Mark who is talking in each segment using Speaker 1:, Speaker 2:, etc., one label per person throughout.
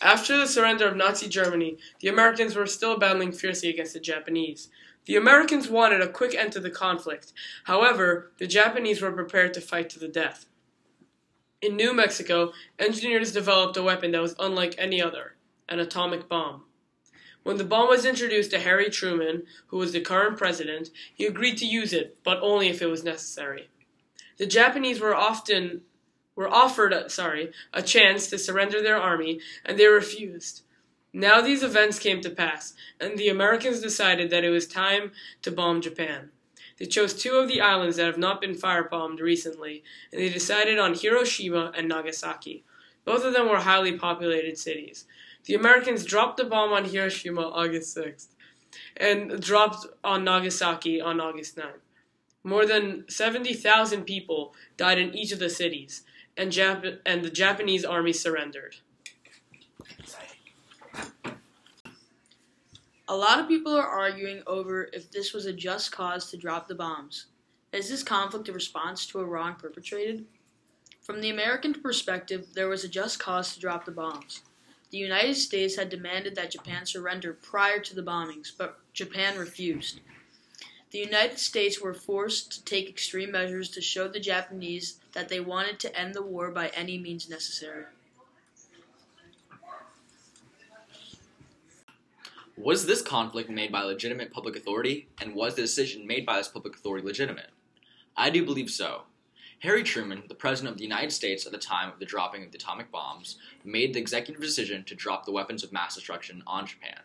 Speaker 1: After the surrender of Nazi Germany, the Americans were still battling fiercely against the Japanese. The Americans wanted a quick end to the conflict. However, the Japanese were prepared to fight to the death. In New Mexico, engineers developed a weapon that was unlike any other, an atomic bomb. When the bomb was introduced to Harry Truman, who was the current president, he agreed to use it, but only if it was necessary. The Japanese were offered a chance to surrender their army, and they refused. Now these events came to pass, and the Americans decided that it was time to bomb Japan. They chose two of the islands that have not been firebombed recently, and they decided on Hiroshima and Nagasaki. Both of them were highly populated cities. The Americans dropped the bomb on Hiroshima August 6th, and dropped on Nagasaki on August 9th. More than 70,000 people died in each of the cities, and the Japanese army surrendered.
Speaker 2: A lot of people are arguing over if this was a just cause to drop the bombs. Is this conflict a response to a wrong perpetrated? From the American perspective, there was a just cause to drop the bombs. The United States had demanded that Japan surrender prior to the bombings, but Japan refused. The United States were forced to take extreme measures to show the Japanese that they wanted to end the war by any means necessary.
Speaker 3: Was this conflict made by legitimate public authority, and was the decision made by this public authority legitimate? I do believe so. Harry Truman, the President of the United States at the time of the dropping of the atomic bombs, made the executive decision to drop the weapons of mass destruction on Japan.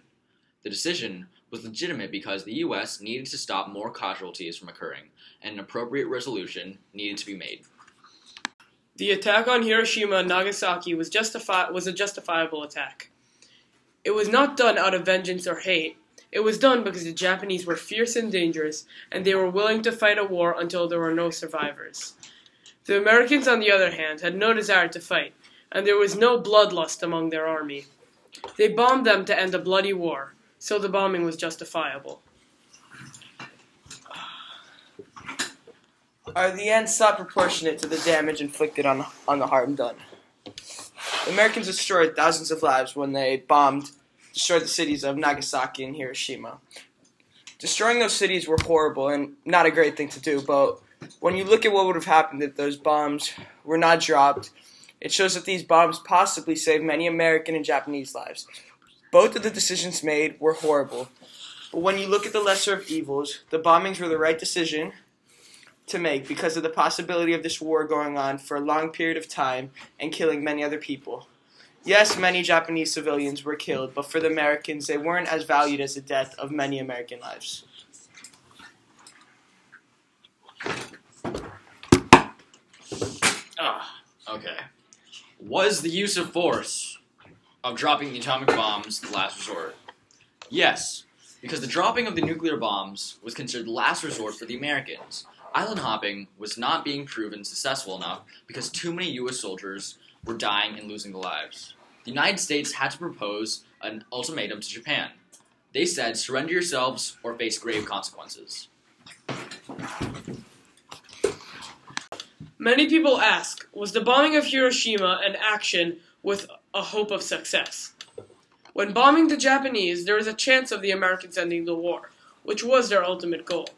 Speaker 3: The decision was legitimate because the U.S. needed to stop more casualties from occurring, and an appropriate resolution needed to be made.
Speaker 1: The attack on Hiroshima and Nagasaki was a justifiable attack. It was not done out of vengeance or hate. It was done because the Japanese were fierce and dangerous, and they were willing to fight a war until there were no survivors. The Americans, on the other hand, had no desire to fight, and there was no bloodlust among their army. They bombed them to end a bloody war, so the bombing was justifiable.
Speaker 4: Are the ends not proportionate to the damage inflicted on the harm done? The Americans destroyed thousands of lives when they destroyed the cities of Nagasaki and Hiroshima. Destroying those cities were horrible and not a great thing to do, but when you look at what would have happened if those bombs were not dropped, it shows that these bombs possibly saved many American and Japanese lives. Both of the decisions made were horrible, but when you look at the lesser of evils, the bombings were the right decision to make because of the possibility of this war going on for a long period of time and killing many other people. Yes, many Japanese civilians were killed, but for the Americans, they weren't as valued as the death of many American lives.
Speaker 3: Okay. Was the use of force of dropping the atomic bombs the last resort? Yes, because the dropping of the nuclear bombs was considered the last resort for the Americans. Island hopping was not being proven successful enough because too many U.S. soldiers were dying and losing their lives. The United States had to propose an ultimatum to Japan. They said, surrender yourselves or face grave consequences.
Speaker 1: Many people ask, was the bombing of Hiroshima an action with a hope of success? When bombing the Japanese, there was a chance of the Americans ending the war, which was their ultimate goal.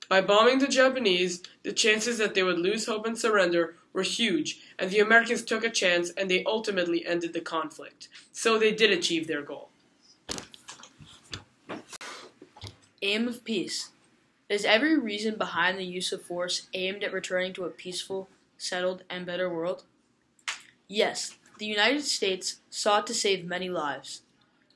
Speaker 1: By bombing the Japanese, the chances that they would lose hope and surrender were huge, and the Americans took a chance and they ultimately ended the conflict. So they did achieve their goal.
Speaker 2: Aim of peace. Is every reason behind the use of force aimed at returning to a peaceful, settled, and better world? Yes, the United States sought to save many lives.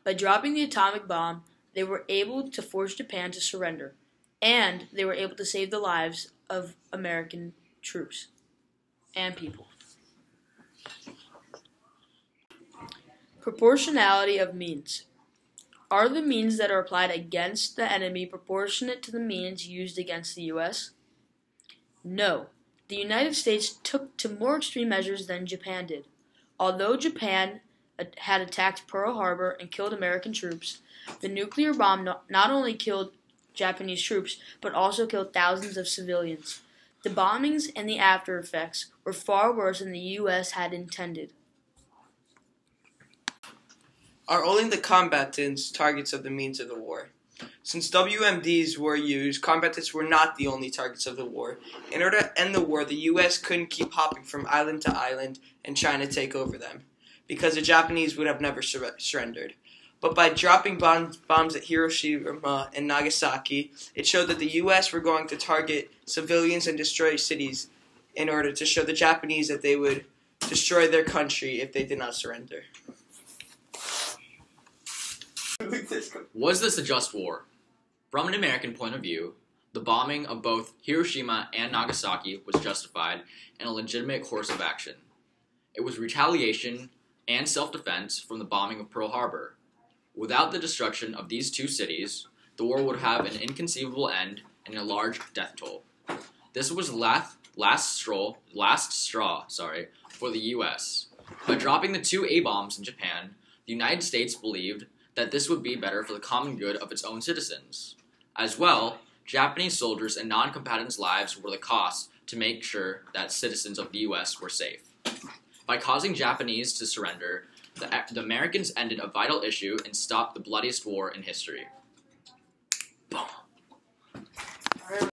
Speaker 2: By dropping the atomic bomb, they were able to force Japan to surrender, and they were able to save the lives of American troops and people. Proportionality of means. Are the means that are applied against the enemy proportionate to the means used against the U.S.? No. The United States took to more extreme measures than Japan did. Although Japan had attacked Pearl Harbor and killed American troops, the nuclear bomb not only killed Japanese troops, but also killed thousands of civilians. The bombings and the after effects were far worse than the U.S. had intended.
Speaker 4: Are only the combatants targets of the means of the war? Since WMDs were used, combatants were not the only targets of the war. In order to end the war, the U.S. couldn't keep hopping from island to island and trying to take over them, because the Japanese would have never surrendered. But by dropping bombs at Hiroshima and Nagasaki, it showed that the U.S. were going to target civilians and destroy cities in order to show the Japanese that they would destroy their country if they did not surrender.
Speaker 3: Was this a just war? From an American point of view, the bombing of both Hiroshima and Nagasaki was justified and a legitimate course of action. It was retaliation and self-defense from the bombing of Pearl Harbor. Without the destruction of these two cities, the war would have an inconceivable end and a large death toll. This was last straw for the U.S. By dropping the two A-bombs in Japan, the United States believed that this would be better for the common good of its own citizens. As well, Japanese soldiers and non-combatants' lives were the cost to make sure that citizens of the U.S. were safe. By causing Japanese to surrender, the Americans ended a vital issue and stopped the bloodiest war in history. Boom.